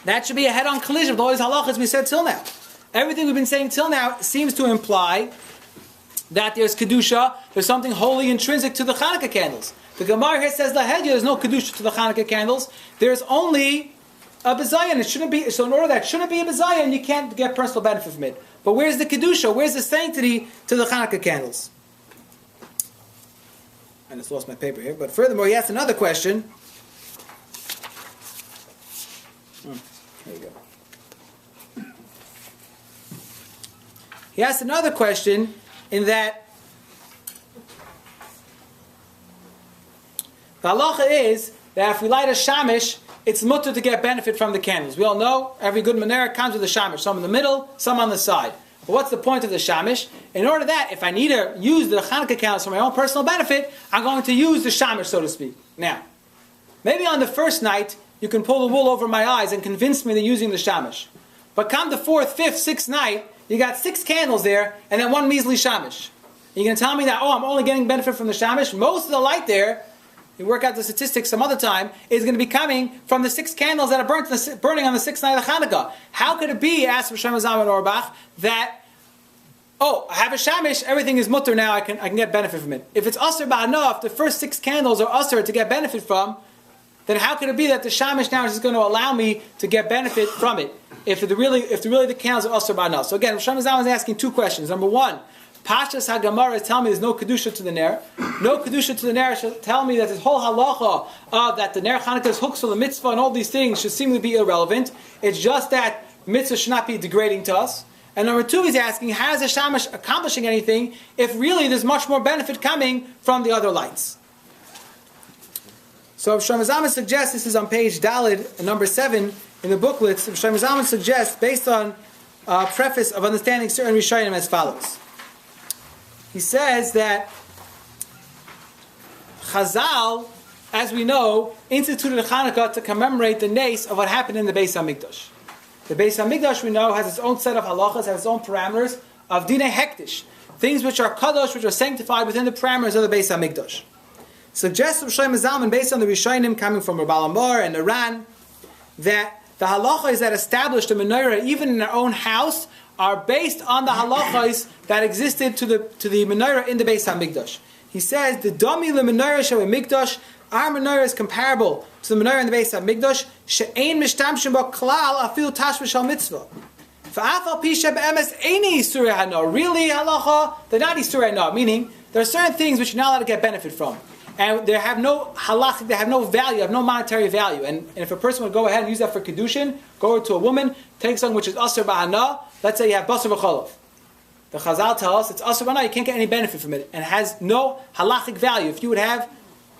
that should be a head-on collision with all these halachas we said till now. Everything we've been saying till now seems to imply that there's kedusha, there's something holy intrinsic to the Chanukah candles. The Gemara here says there's no kedusha to the Chanukah candles. There's only a bizayon. It shouldn't be. So in order that it shouldn't be a bizayon, you can't get personal benefit from it. But where's the kedusha? Where's the sanctity to the Chanukah candles? I just lost my paper here. But furthermore, he asked another question. There you go. He asked another question in that the halacha is that if we light a shamish, it's mutter to get benefit from the candles. We all know every good menorah comes with a shamish, some in the middle, some on the side. But what's the point of the shamish? In order that, if I need to use the Chanukah candles for my own personal benefit, I'm going to use the shamish, so to speak. Now, maybe on the first night, you can pull the wool over my eyes and convince me that using the shamish. But come the fourth, fifth, sixth night, you got 6 candles there, and then 1 measly shamish. You're going to tell me that, I'm only getting benefit from the shamish? Most of the light there, you work out the statistics some other time, is going to be coming from the 6 candles that are burning on the 6th night of Chanukah. How could it be, asked Shlomo Zalman Auerbach, that, I have a shamish, everything is mutter now, I can get benefit from it. If it's asr ba'anah, if the first 6 candles are asr to get benefit from, then how could it be that the shamish now is just going to allow me to get benefit from it? If really the candles are asr ba'anah. So again, Shlomo Zalman is asking 2 questions. Number 1, Pashas HaGemara is telling me there's no kedusha to the ner. No kedusha to the ner should tell me that this whole halacha that the ner Chanukah is hooks for the mitzvah and all these things should seemingly be irrelevant. It's just that mitzvah should not be degrading to us. And number 2, he's asking, how is the shamash accomplishing anything if really there's much more benefit coming from the other lights? So Shlomo Zalman suggests, this is on page Daled, number 7 in the booklets, Shlomo Zalman suggests, based on preface of understanding certain Rishonim as follows. He says that Chazal, as we know, instituted Chanukah to commemorate the nace of what happened in the Beis HaMikdash. The Beis HaMikdash, we know, has its own set of halachas, has its own parameters of dinei hektish, things which are kadosh, which are sanctified within the parameters of the Beis HaMikdash. Suggests Shlomo Zalman, based on the Rishonim coming from Rabbi Amor and Iran, that the halachas that established the menorah, even in their own house, are based on the halachas that existed to the menorah in the Beis HaMikdash. He says, the dami le menorah shel Mikdash, our menorah is comparable to the menorah in the Beis HaMikdash, she'ein mishtamshim bo klal afil tashmish al mitzvah. Fa'af al pi she'be'emes eini isurei hana. Really, halacha, they're not isurei hana, meaning there are certain things which you're not allowed to get benefit from. And they have no halachic, they have no value, have no monetary value. And if a person would go ahead and use that for kedushin, go to a woman, take something which is asr ba'ana, let's say you have basar v'cholov. The Chazal tell us it's asr ba'ana, you can't get any benefit from it, and it has no halachic value. If you would have,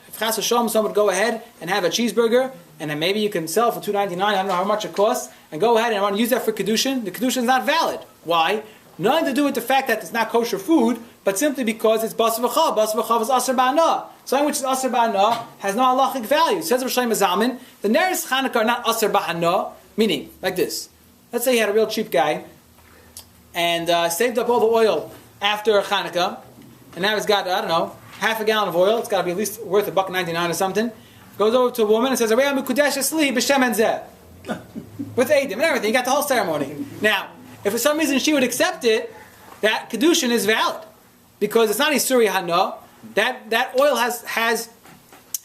if Chas Hashem, someone would go ahead and have a cheeseburger, and then maybe you can sell for $2.99, I don't know how much it costs, and go ahead and want to use that for kedushin, the kedushin is not valid. Why? Nothing to do with the fact that it's not kosher food, but simply because it's basar v'chol. Basar v'chol is asr ba'ana. Something which is asr ba'ana has no halachic value. Says Shlomo Zalman, the neres Chanukah are not asr ba'ana, Meaning, like this. Let's say you had a real cheap guy and saved up all the oil after Hanukkah, and now he's got, I don't know, half a gallon of oil. It's got to be at least worth $1.99 or something. Goes over to a woman and says, with Eidim and everything. You got the whole ceremony. Now, if for some reason she would accept it, that Kedushin is valid. Because it's not Isuri Hana. That oil has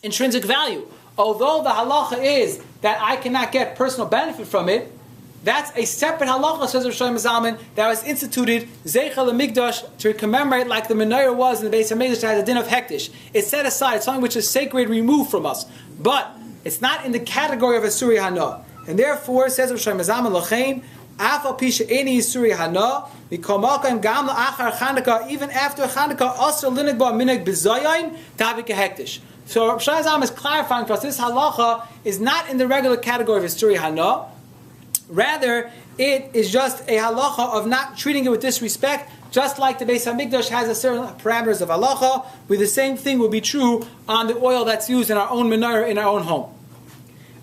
intrinsic value. Although the halacha is that I cannot get personal benefit from it, that's a separate halacha, says Rosh Zalman, that was instituted, Zeichel Mikdash, to commemorate like the menorah was in the Beis HaMikdash that has a din of hektish. It's set aside, it's something which is sacred, removed from us. But it's not in the category of Isuri Hana. And therefore, says Rosh Zalman, L'chein, Afal Pisha Eni Isuri Hana, V'komakam Gam La'achar Chanukah, even after Chanukah, Asr Linig Ba Minig B'zayin, Tavik Hektish. So Rosh Zalman is clarifying for us, this halacha is not in the regular category of Isuri Hana. Rather, it is just a halacha of not treating it with disrespect, just like the Beis HaMikdash has a certain parameters of halacha, where the same thing will be true on the oil that's used in our own menorah, in our own home.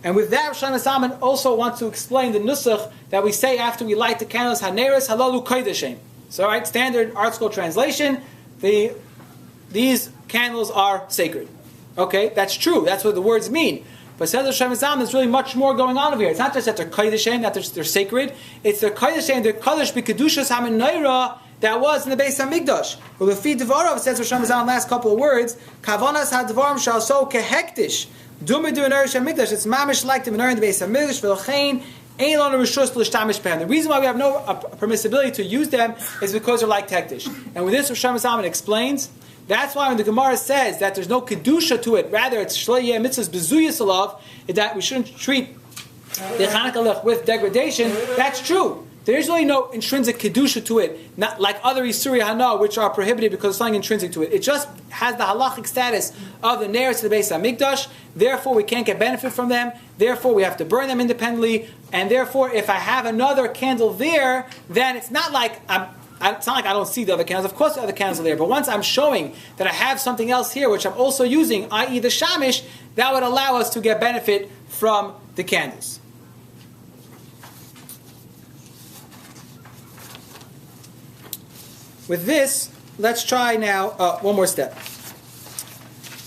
And with that, Rosh Zalman also wants to explain the nusach that we say after we light the candles, Haneres Halalu Koydeshem. So, right, standard art school translation, these candles are sacred. Okay, that's true, that's what the words mean. But says Rosh Zalman, there's really much more going on over here. It's not just that they're koydeshem, that they're sacred. It's the koydeshem, they're kodesh b'kedushas hamenayra that was in the Beis HaMikdash. Well, the feed devarov, says Rosh Zalman, last couple of words, kavanas hadvarim shall so kehektish dume du Rosh Hamikdash. It's mamish like the menorah in the Beis HaMikdash v'lochein ein lanu rishus l'shtamish behem. The reason why we have no permissibility to use them is because they're like hektish. And with this, Rosh Zalman explains. That's why when the Gemara says that there's no kedusha to it, rather it's shleiyeh mitzvahs bezuyas alav, that we shouldn't treat the Chanukah with degradation. That's true. There is really no intrinsic kedusha to it, not like other Isuri Hana, which are prohibited because there's something intrinsic to it. It just has the halachic status of the nearest to the Beis HaMikdash. Therefore, we can't get benefit from them. Therefore, we have to burn them independently. And therefore, if I have another candle there, then it's not like it's not like I don't see the other candles. Of course the other candles are there. But once I'm showing that I have something else here which I'm also using, i.e. the shamish, that would allow us to get benefit from the candles. With this, let's try now one more step.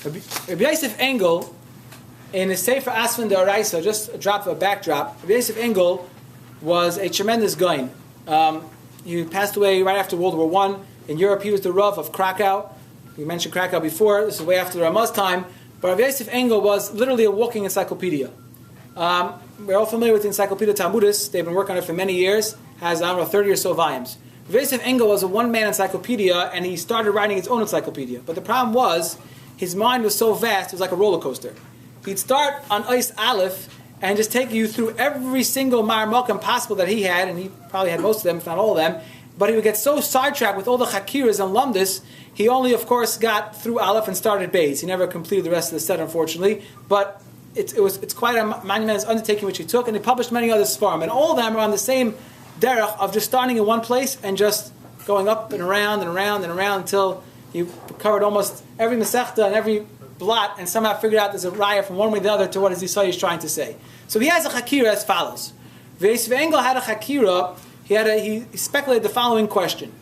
Rabbi Yosef Engel, in his Sefer Asfin D'Oraisa, just a backdrop, Rabbi Yosef Engel was a tremendous gaon. He passed away right after World War I. In Europe, he was the Rav of Krakow. We mentioned Krakow before. This is way after the Ramah's time. But Rav Yosef Engel was literally a walking encyclopedia. We're all familiar with the Encyclopedia Talmudis. They've been working on it for many years. Has, 30 or so volumes. Rav Yosef Engel was a one-man encyclopedia, and he started writing his own encyclopedia. But the problem was, his mind was so vast, it was like a roller coaster. He'd start on Ois Aleph, and just take you through every single Ma'armokim possible that he had, and he probably had most of them, if not all of them, but he would get so sidetracked with all the Hakiras and Lumdis, he only, of course, got through Aleph and started Beis. He never completed the rest of the set, unfortunately, but it's quite a monumentous undertaking which he took, and he published many other Sfarim, and all of them are on the same derech of just starting in one place and just going up and around and around and around until he covered almost every Masechta and every blot, and somehow figured out there's a raya from one way to the other to what his Yisai is trying to say. So he has a Hakira as follows. Yosef Engel had a Hakira, he speculated the following question.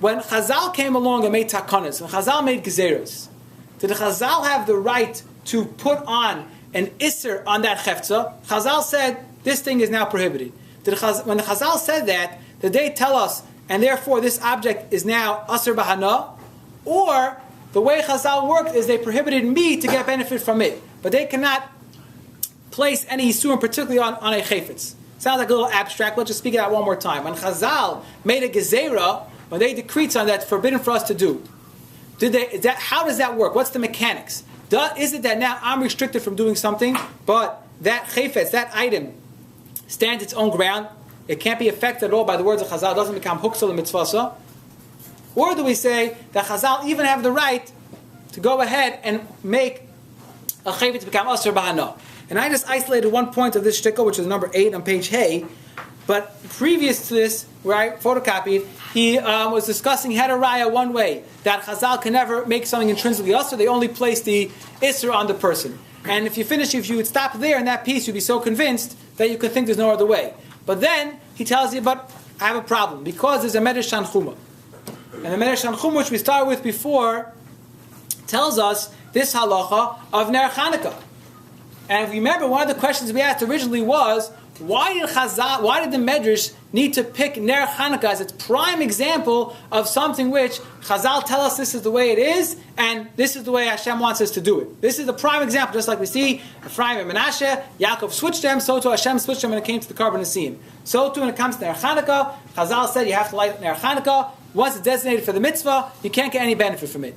When Chazal came along and made takanas, when Chazal made gezeros, did Chazal have the right to put on an Isser on that Chefza? Chazal said, this thing is now prohibited. When the Chazal said that, did they tell us, and therefore this object is now Asr Bahana? Or the way Chazal worked is they prohibited me to get benefit from it, but they cannot place any Yisurim, particularly on a Chayfetz. Sounds like a little abstract. Let's just speak it out one more time. When Chazal made a Gezerah, when they decreed something that's forbidden for us to do, how does that work? What's the mechanics? Is it that now I'm restricted from doing something, but that Chayfetz, that item, stands its own ground? It can't be affected at all by the words of Chazal. It doesn't become Huksal and Mitzvasa. Or do we say that Chazal even have the right to go ahead and make a Chayfetz to become Asr Bahana? And I just isolated one point of this shtickle, which is number 8 on page Hey. But previous to this, where I photocopied, he was discussing Hedaraya one way, that Chazal can never make something intrinsically Asr, they only place the Isser on the person. And if you would stop there in that piece, you'd be so convinced that you can think there's no other way. But then he tells you, but I have a problem, because there's a Medrash Tanchuma. And the Medrash Tanchuma, which we started with before, tells us this halacha of Ner Chanukah. And if you remember, one of the questions we asked originally was, why did the Medrash need to pick Ner Chanukah as its prime example of something which Chazal tell us this is the way it is, and this is the way Hashem wants us to do it? This is the prime example, just like we see Ephraim and Menashe, Yaakov switched them, so too Hashem switched them when it came to the Karban Nesim. So too when it comes to Ner Chanukah, Chazal said you have to light Ner Chanukah. Once it's designated for the mitzvah, you can't get any benefit from it.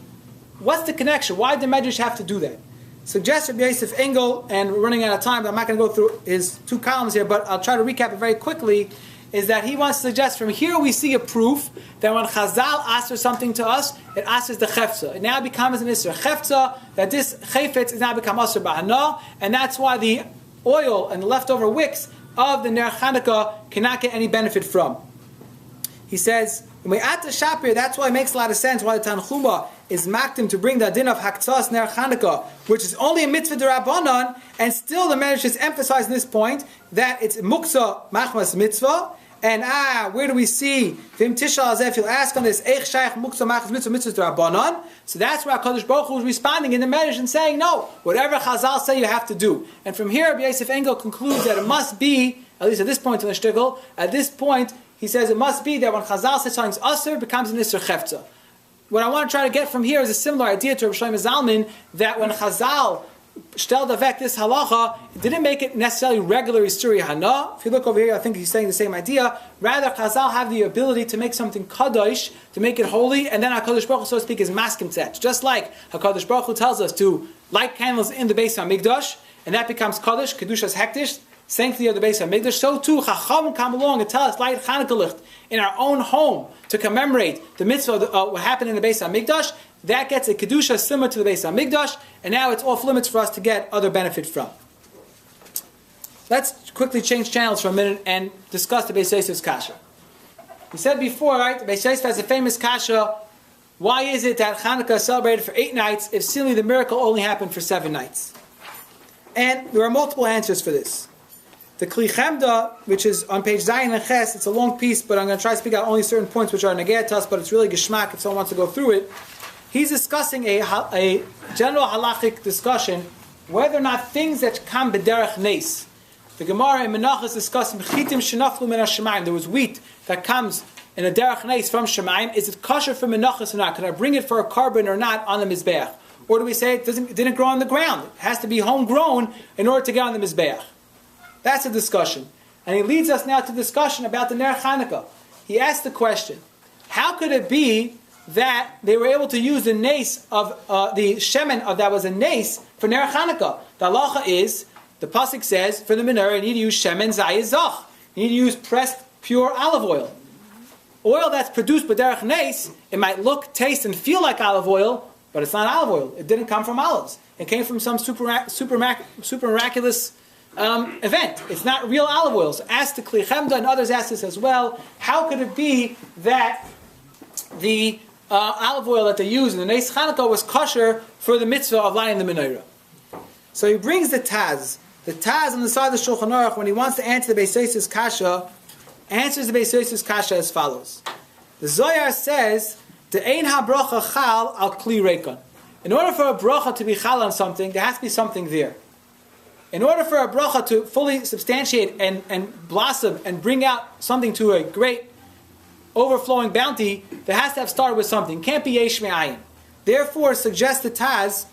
What's the connection? Why did the Medrash have to do that? Suggests Rabbi Yosef Engel, and we're running out of time, but I'm not going to go through his 2 columns here, but I'll try to recap it very quickly, is that he wants to suggest from here we see a proof that when Chazal asks something to us, it asks the chefza. It now becomes an isser chefza, that this chayfetz is now become asr ba'ana, and that's why the oil and the leftover wicks of the Ner Chanukah cannot get any benefit from. He says, when we add the Shapir, that's why it makes a lot of sense why the Tanchuma is makdim to bring the din of Haktzas Ner Chanukah, which is only a mitzvah d'Rabbanan, and still the Medrash is emphasizing this point that it's muksa machmas mitzvah. And where do we see Vim Tishal Azef? You'll ask on this Eich Shaykh muksa machmas mitzvah d'Rabbanan. So that's where Hakadosh Baruch Hu is responding in the Medrash and saying, no, whatever Chazal say you have to do. And from here, Rabbi Yosef Engel concludes that it must be, at least at this point in the shtickle, at this point he says it must be that when Chazal says something's usher, it becomes an isser chefza. What I want to try to get from here is a similar idea to Rabbi Shlomo Zalman, that when Chazal stelled avek this halacha, it didn't make it necessarily regular Isuri Hana. If you look over here, I think he's saying the same idea. Rather, Chazal have the ability to make something kadosh, to make it holy, and then HaKadosh Baruch Hu, so to speak, is maskim tzet. Just like HaKadosh Baruch Hu tells us to light candles in the Beis HaMikdash, and that becomes kadosh, kedushas hektish, sanctity of the Beis HaMikdash. So too, Chacham come along and tell us light Chanukah licht in our own home to commemorate the mitzvah of what happened in the Beis HaMikdash. That gets a kedusha similar to the Beis HaMikdash, and now it's off limits for us to get other benefit from. Let's quickly change channels for a minute and discuss the Beis Yosef's kasha. We said before, right? The Beis Yosef has a famous kasha. Why is it that Chanukah is celebrated for 8 nights if seemingly the miracle only happened for 7 nights? And there are multiple answers for this. The Kli Chemda, which is on page Zayin and Ches, it's a long piece, but I'm going to try to speak out only certain points which are negayat to us, but it's really geschmack if someone wants to go through it. He's discussing a general halachic discussion whether or not things that come b'derech nes. The Gemara in Menachos is discussing chitim shenaflu min hashemayim. There was wheat that comes in a derech nes from shemayim. Is it kosher for Menachos or not? Can I bring it for a carbon or not on the mizbeach? Or do we say it didn't grow on the ground? It has to be homegrown in order to get on the mizbeach. That's a discussion. And he leads us now to discussion about the Ner Chanukah. He asked the question, how could it be that they were able to use the nace of the shemen of that was a nace for Ner Chanukah? The halacha is, the pasuk says, for the menorah you need to use shemen zayizach. You need to use pressed pure olive oil. Oil that's produced by derech nace, it might look, taste, and feel like olive oil, but it's not olive oil. It didn't come from olives. It came from some super miraculous event. It's not real olive oil. So ask the Kli Chemda, and others ask this as well. How could it be that the olive oil that they use in the Nes Chanukah was kosher for the mitzvah of lighting the menorah? So he brings the Taz. The Taz on the side of the Shulchan Aruch, when he wants to answer the Beis Yosef's kasha, answers the Beis Yosef's kasha as follows. The Zohar says, "The ein ha-bracha chal al kli reikon." In order for a bracha to be chal on something, there has to be something there. In order for a bracha to fully substantiate and blossom and bring out something to a great overflowing bounty, there has to have started with something. It can't be yesh me'ayin. Therefore, suggests the Taz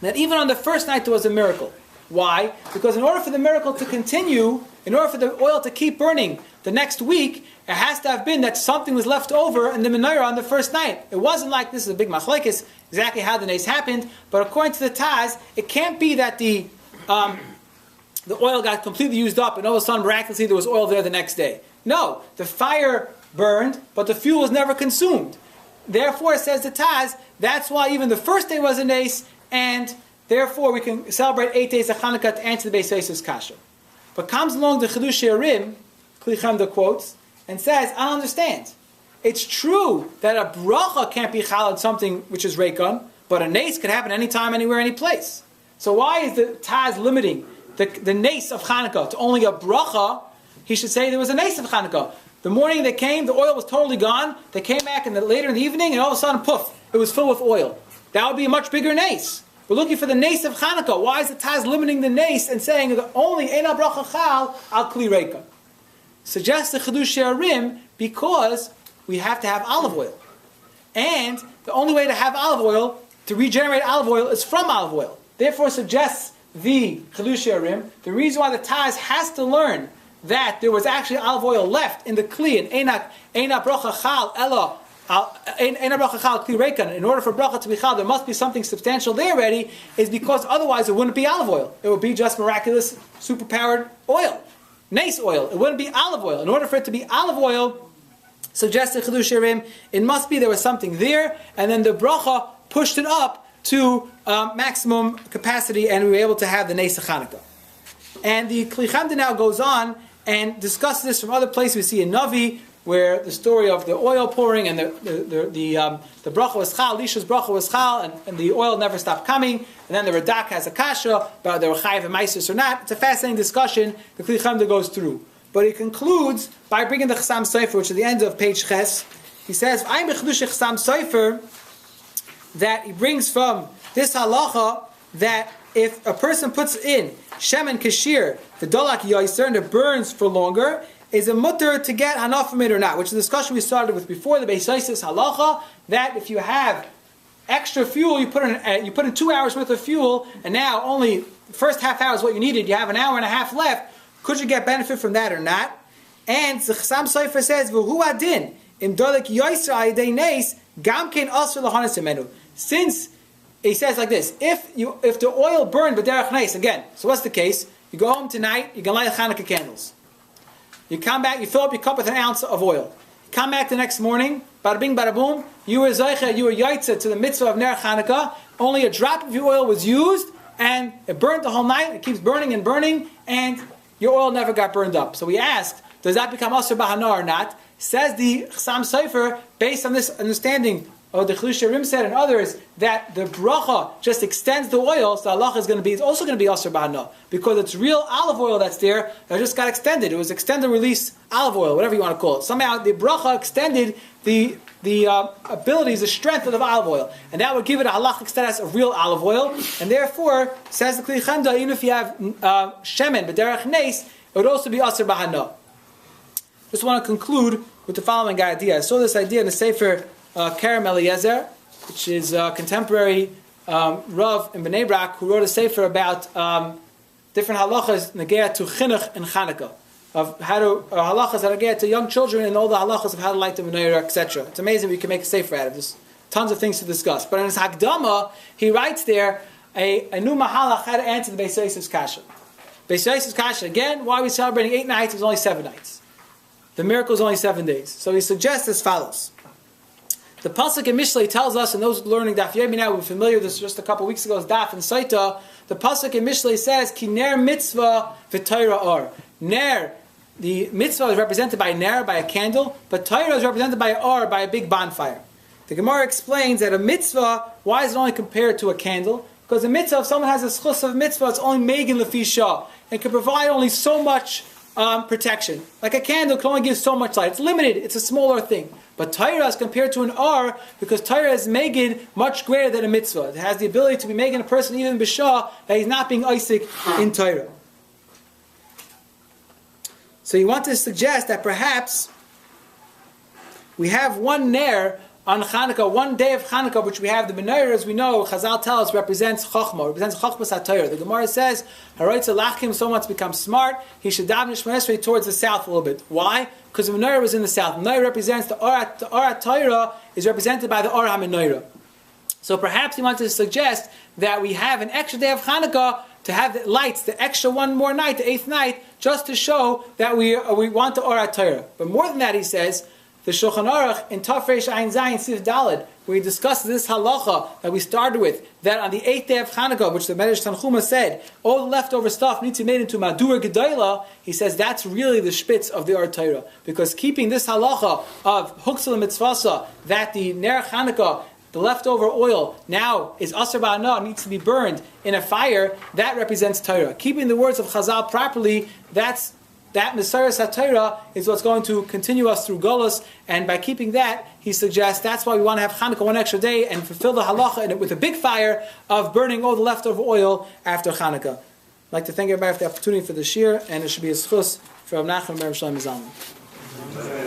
that even on the first night there was a miracle. Why? Because in order for the miracle to continue, in order for the oil to keep burning the next week, it has to have been that something was left over in the menorah on the first night. It wasn't like this is a big machlekes, exactly how the nace happened, but according to the Taz, it can't be that the oil got completely used up and all of a sudden miraculously there was oil there the next day. No, the fire burned, but the fuel was never consumed. Therefore, says the Taz, that's why even the first day was a nace, and therefore we can celebrate 8 days of Chanukah to answer the Beis Yosef's kasha. But comes along the Chidush Yerim, Kli Chemda quotes, and says, I don't understand. It's true that a bracha can't be chal on something which is reikon, but a nace could happen anytime, anywhere, any place. So why is the Taz limiting the nace of Chanukah to only a bracha, he should say there was a nace of Chanukah. The morning they came, the oil was totally gone. They came back later in the evening, and all of a sudden, poof, it was filled with oil. That would be a much bigger nace. We're looking for the nace of Chanukah. Why is the Taz limiting the nace and saying that only Eina Bracha Chal al Kli Reika? Suggests the Chidush She'arim because we have to have olive oil. And the only way to have olive oil, to regenerate olive oil, is from olive oil. Therefore suggests the Chidush She'arim, the reason why the Taz has to learn that there was actually olive oil left in the Kli, and Eina Bracha Chal Ella, Eina Bracha Chal Kli Reika, in order for Bracha to be Chal, there must be something substantial there already, is because otherwise it wouldn't be olive oil. It would be just miraculous, superpowered oil. Nace oil. It wouldn't be olive oil. In order for it to be olive oil, suggests the Chidush She'arim, it must be there was something there, and then the Bracha pushed it up to maximum capacity, and we were able to have the Nace of Chanukah. And the Kli Chamda now goes on and discusses this from other places. We see in Navi, where the story of the oil pouring and the bracha was chal, Lisha's bracha was chal, and the oil never stopped coming. And then the Radak has a kasha about there were chayiv and meisus or not. It's a fascinating discussion the Kli Chamda goes through. But he concludes by bringing the Chassam Sofer, which is the end of page Ches. He says, "I'm bechedush Chassam Sofer," that he brings from this halacha that if a person puts in shemen kashir, the dolak yoiser, and it burns for longer, is a mutter to get hanaf from it or not? Which is a discussion we started with before, the Beis Yosef's halacha, that if you have extra fuel, you put in 2 hours worth of fuel, and now only the first half hour is what you needed, you have an hour and a half left, could you get benefit from that or not? And the Chassam Sofer says, V'hu adin, im dolak yoiser ayidei neis, gam kein asur lahanas imenu. Since he says like this, if the oil burned b'derech neis, again, so what's the case? You go home tonight, you can light Hanukkah candles. You come back, you fill up your cup with an ounce of oil. You come back the next morning, bada bing, bada boom, you were Yarthzeit to the mitzvah of Ner Chanukah, only a drop of your oil was used, and it burned the whole night, it keeps burning, and your oil never got burned up. So we asked, does that become Asur Bahana or not? Says the Chassam Sofer, based on this understanding of the Chidush She'arim said and others, that the bracha just extends the oil, so Allah is also going to be Asur Bahana, because it's real olive oil that's there that just got extended. It was extended release olive oil, whatever you want to call it. Somehow the bracha extended the abilities, the strength of the olive oil, and that would give it a halachic status of real olive oil. And therefore, says the Kli Chamda, even if you have shemen b'derech neis, it would also be Asur Bahana. Just want to conclude with the following idea. I saw this idea in the Sefer Kerem Eliezer, which is a contemporary Rav in Bnei Brak, who wrote a sefer about different halachas negea to chinuch and Chanukah, of how to halachas that negea to young children and all the halachas of how to light the menorah, etc. It's amazing we can make a sefer out of this. Tons of things to discuss. But in his Hakdama, he writes there a new mahalach how to answer the Beis Yosef's kasha. Beis Yosef's kasha, again, why are we celebrating 8 nights? It was only 7 nights. The miracle is only 7 days. So he suggests as follows. The pasuk in Mishlei tells us, and those learning Daf Yomi now, we're familiar with this just a couple of weeks ago's Daf and Saita. The pasuk in Mishlei says, "Ki ner mitzvah v'Torah or." Ner, the mitzvah is represented by ner, by a candle, but Torah is represented by or, by a big bonfire. The Gemara explains that a mitzvah, why is it only compared to a candle? Because a mitzvah, if someone has a schus of mitzvah, it's only megan lefi shah. It can provide only so much protection. Like a candle can only give so much light. It's limited. It's a smaller thing. But Torah is compared to an R, because Torah is megan much greater than a mitzvah. It has the ability to be megan a person even b'shah that he's not being Isaac in Torah. So you want to suggest that perhaps we have one ner on Chanukah, one day of Chanukah, which we have the menorah, as we know, Chazal tells us, represents Chochmah, represents Chochmas HaTorah. The Gemara says, Haraitza Lachim, someone wants to become smart, he should daven Shemona Esrei towards the south a little bit. Why? Because the menorah was in the south. The menorah represents the Or Torah is represented by the Or HaMenorah. So perhaps he wants to suggest that we have an extra day of Chanukah to have the lights, the extra one more night, the 8th night, just to show that we want the Or Torah. But more than that, he says, the Shulchan Aruch in Taf Reish Ayin Zayin Sif Daled, where he discusses this halacha that we started with, that on the 8th day of Chanukah, which the Medrash Tanchuma said, all the leftover stuff needs to be made into Madur Gedayla, he says that's really the spitz of the Or Torah. Because keeping this halacha of Huksel Mitzvasa, that the Ner Chanukah the leftover oil now is asar ba'ana, needs to be burned in a fire, that represents Torah. Keeping the words of Chazal properly, that Mesiras HaTorah is what's going to continue us through Golus, and by keeping that, he suggests that's why we want to have Hanukkah one extra day and fulfill the halacha in it with a big fire of burning all the leftover oil after Hanukkah. I'd like to thank everybody for the opportunity for the shiur, and it should be a schus for Rav Nachman Bar Shalom Zalman.